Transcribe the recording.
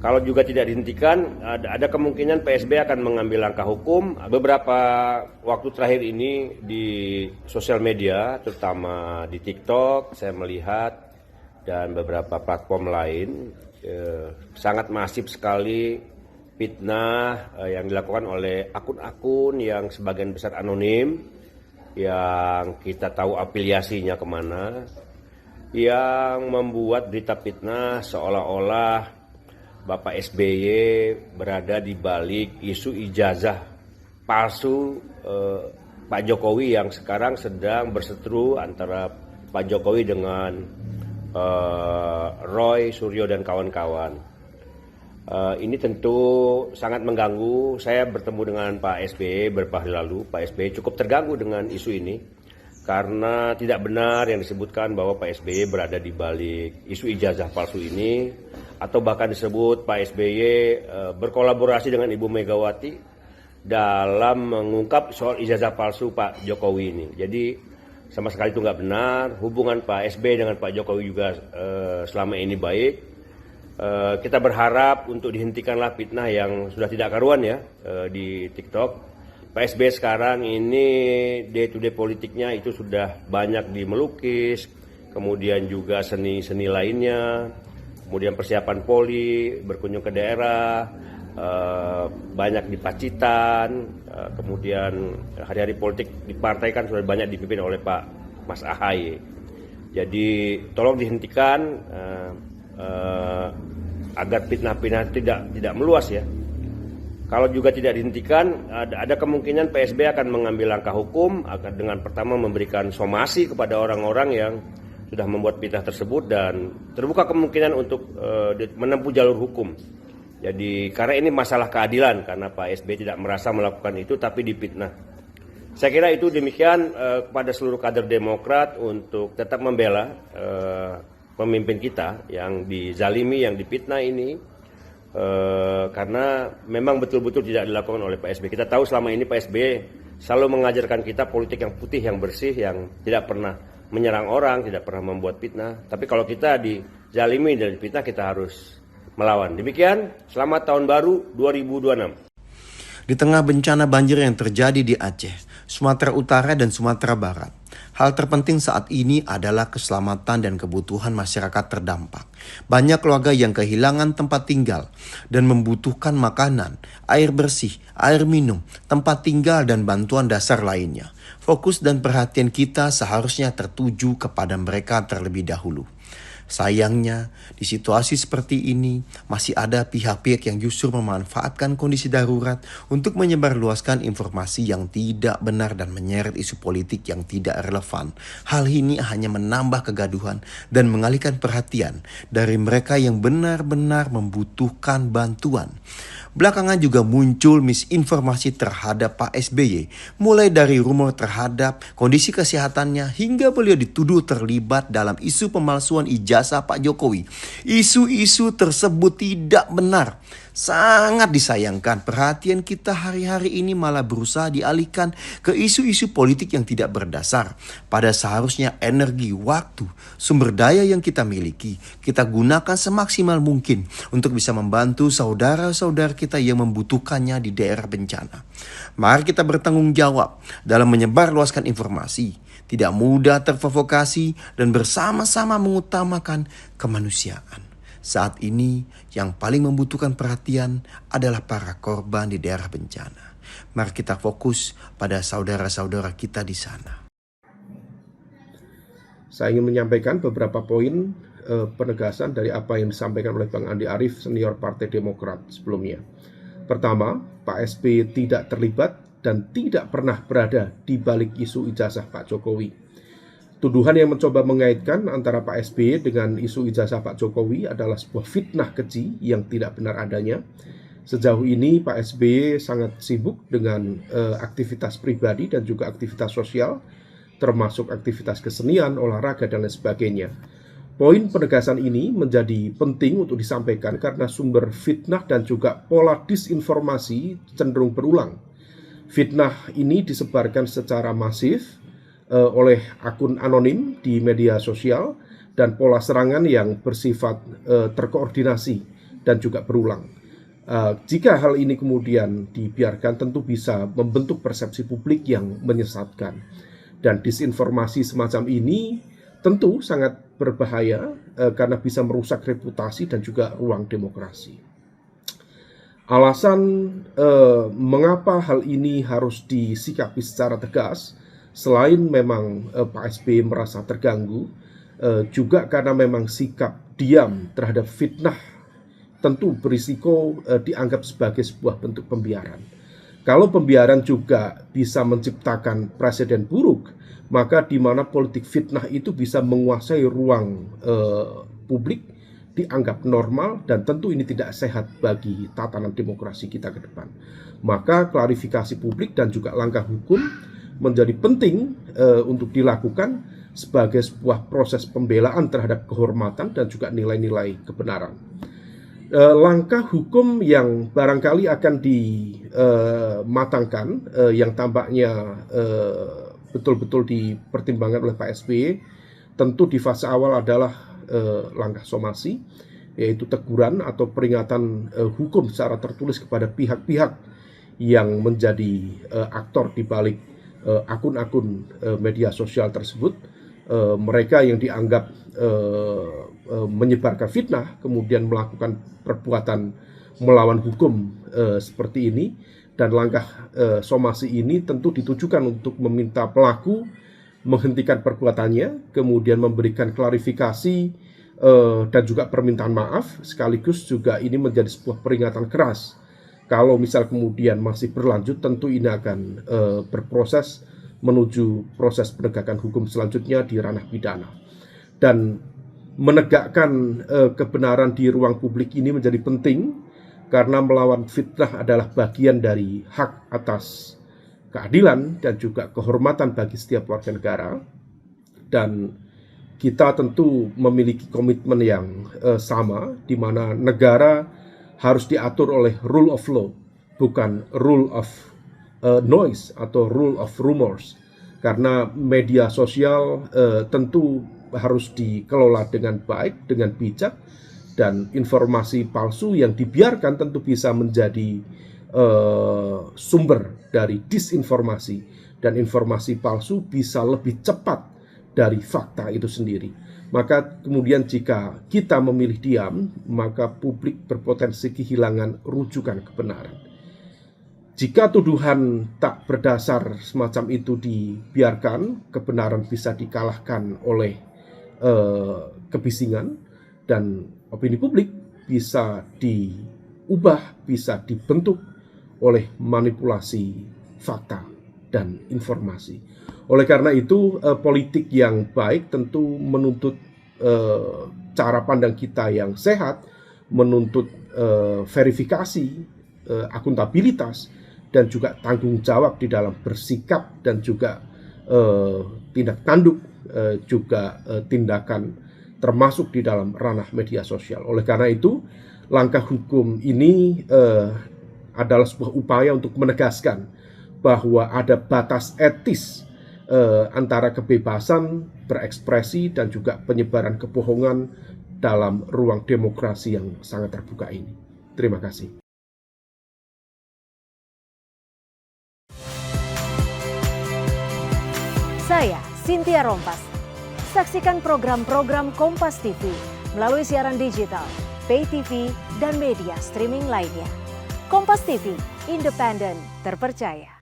Kalau juga tidak dihentikan, ada kemungkinan PSB akan mengambil langkah hukum. Beberapa waktu terakhir ini di sosial media, terutama di TikTok, saya melihat dan beberapa platform lain, sangat masif sekali fitnah yang dilakukan oleh akun-akun yang sebagian besar anonim, yang kita tahu afiliasinya kemana, yang membuat berita fitnah seolah-olah Bapak SBY berada di balik isu ijazah palsu Pak Jokowi yang sekarang sedang berseteru antara Pak Jokowi dengan Roy Suryo dan kawan-kawan. Ini tentu sangat mengganggu. Saya bertemu dengan Pak SBY beberapa hari lalu. Pak SBY cukup terganggu dengan isu ini karena tidak benar yang disebutkan bahwa Pak SBY berada di balik isu ijazah palsu ini, atau bahkan disebut Pak SBY berkolaborasi dengan Ibu Megawati dalam mengungkap soal ijazah palsu Pak Jokowi ini. Jadi sama sekali itu nggak benar. Hubungan Pak SBY dengan Pak Jokowi juga selama ini baik. Kita berharap untuk dihentikanlah fitnah yang sudah tidak karuan ya di TikTok. Pak SBY sekarang ini day to day politiknya itu sudah banyak di melukis, kemudian juga seni-seni lainnya, kemudian persiapan poli, berkunjung ke daerah, banyak di Pacitan, kemudian hari-hari politik di partai kan sudah banyak dipimpin oleh Pak Mas Ahaye. Jadi tolong dihentikan agar fitnah-fitnah tidak meluas ya. Kalau juga tidak dihentikan, ada kemungkinan PSB akan mengambil langkah hukum akan dengan pertama memberikan somasi kepada orang-orang yang sudah membuat fitnah tersebut, dan terbuka kemungkinan untuk menempuh jalur hukum. Jadi karena ini masalah keadilan, karena Pak SBY tidak merasa melakukan itu tapi difitnah. Saya kira itu demikian kepada seluruh kader Demokrat untuk tetap membela pemimpin kita yang dizalimi, yang difitnah ini. Karena memang betul-betul tidak dilakukan oleh Pak SBY. Kita tahu selama ini Pak SBY selalu mengajarkan kita politik yang putih, yang bersih, yang tidak pernah menyerang orang, tidak pernah membuat fitnah. Tapi kalau kita dizalimi dan difitnah, kita harus melawan. Demikian, selamat tahun baru 2026. Di tengah bencana banjir yang terjadi di Aceh, Sumatera Utara dan Sumatera Barat, hal terpenting saat ini adalah keselamatan dan kebutuhan masyarakat terdampak. Banyak keluarga yang kehilangan tempat tinggal dan membutuhkan makanan, air bersih, air minum, tempat tinggal, dan bantuan dasar lainnya. Fokus dan perhatian kita seharusnya tertuju kepada mereka terlebih dahulu. Sayangnya, di situasi seperti ini, masih ada pihak-pihak yang justru memanfaatkan kondisi darurat untuk menyebarluaskan informasi yang tidak benar dan menyeret isu politik yang tidak relevan. Hal ini hanya menambah kegaduhan dan mengalihkan perhatian dari mereka yang benar-benar membutuhkan bantuan. Belakangan juga muncul misinformasi terhadap Pak SBY, mulai dari rumor terhadap kondisi kesehatannya hingga beliau dituduh terlibat dalam isu pemalsuan ijazah Pak Jokowi. Isu-isu tersebut tidak benar. Sangat disayangkan perhatian kita hari-hari ini malah berusaha dialihkan ke isu-isu politik yang tidak berdasar. Pada seharusnya energi, waktu, sumber daya yang kita miliki, kita gunakan semaksimal mungkin untuk bisa membantu saudara-saudara kita yang membutuhkannya di daerah bencana. Mari kita bertanggung jawab dalam menyebarluaskan informasi, tidak mudah terprovokasi, dan bersama-sama mengutamakan kemanusiaan. Saat ini yang paling membutuhkan perhatian adalah para korban di daerah bencana. Mari kita fokus pada saudara-saudara kita di sana. Saya ingin menyampaikan beberapa poin penegasan dari apa yang disampaikan oleh Bang Andi Arief, senior Partai Demokrat sebelumnya. Pertama, Pak SBY tidak terlibat dan tidak pernah berada di balik isu ijazah Pak Jokowi. Tuduhan yang mencoba mengaitkan antara Pak SBY dengan isu ijazah Pak Jokowi adalah sebuah fitnah keji yang tidak benar adanya. Sejauh ini Pak SBY sangat sibuk dengan aktivitas pribadi dan juga aktivitas sosial, termasuk aktivitas kesenian, olahraga, dan lain sebagainya. Poin penegasan ini menjadi penting untuk disampaikan karena sumber fitnah dan juga pola disinformasi cenderung berulang. Fitnah ini disebarkan secara masif oleh akun anonim di media sosial dan pola serangan yang bersifat terkoordinasi dan juga berulang. Jika hal ini kemudian dibiarkan, tentu bisa membentuk persepsi publik yang menyesatkan. Dan disinformasi semacam ini tentu sangat berbahaya karena bisa merusak reputasi dan juga ruang demokrasi. Alasan mengapa hal ini harus disikapi secara tegas, selain memang Pak SBY merasa terganggu, juga karena memang sikap diam terhadap fitnah tentu berisiko dianggap sebagai sebuah bentuk pembiaran. Kalau pembiaran juga bisa menciptakan presiden buruk, maka di mana politik fitnah itu bisa menguasai ruang publik, dianggap normal, dan tentu ini tidak sehat bagi tatanan demokrasi kita ke depan. Maka klarifikasi publik dan juga langkah hukum menjadi penting untuk dilakukan sebagai sebuah proses pembelaan terhadap kehormatan dan juga nilai-nilai kebenaran. Langkah hukum yang barangkali akan dimatangkan, yang tampaknya betul-betul dipertimbangkan oleh Pak SBY, tentu di fase awal adalah langkah somasi, yaitu teguran atau peringatan hukum secara tertulis kepada pihak-pihak yang menjadi aktor di balik akun-akun media sosial tersebut. Mereka yang dianggap menyebarkan fitnah, kemudian melakukan perbuatan melawan hukum seperti ini, dan langkah somasi ini tentu ditujukan untuk meminta pelaku menghentikan perbuatannya, kemudian memberikan klarifikasi dan juga permintaan maaf, sekaligus juga ini menjadi sebuah peringatan keras. Kalau misal kemudian masih berlanjut, tentu ini akan berproses menuju proses penegakan hukum selanjutnya di ranah pidana. Dan menegakkan kebenaran di ruang publik ini menjadi penting, karena melawan fitnah adalah bagian dari hak atas keadilan dan juga kehormatan bagi setiap warga negara. Dan kita tentu memiliki komitmen yang sama, di mana negara harus diatur oleh rule of law, bukan rule of noise atau rule of rumors. Karena media sosial tentu harus dikelola dengan baik, dengan bijak, dan informasi palsu yang dibiarkan tentu bisa menjadi sumber dari disinformasi, dan informasi palsu bisa lebih cepat dari fakta itu sendiri. Maka kemudian jika kita memilih diam, maka publik berpotensi kehilangan rujukan kebenaran. Jika tuduhan tak berdasar semacam itu dibiarkan, kebenaran bisa dikalahkan oleh kebisingan, dan opini publik bisa diubah, bisa dibentuk oleh manipulasi fakta dan informasi. Oleh karena itu, politik yang baik tentu menuntut cara pandang kita yang sehat, menuntut verifikasi, akuntabilitas, dan juga tanggung jawab di dalam bersikap, dan juga tindak tanduk, juga tindakan termasuk di dalam ranah media sosial. Oleh karena itu, langkah hukum ini adalah sebuah upaya untuk menegaskan bahwa ada batas etis antara kebebasan berekspresi dan juga penyebaran kebohongan dalam ruang demokrasi yang sangat terbuka ini. Terima kasih. Saya Cynthia Rompas. Saksikan program-program Kompas TV melalui siaran digital, pay TV, dan media streaming lainnya. Kompas TV, independen, terpercaya.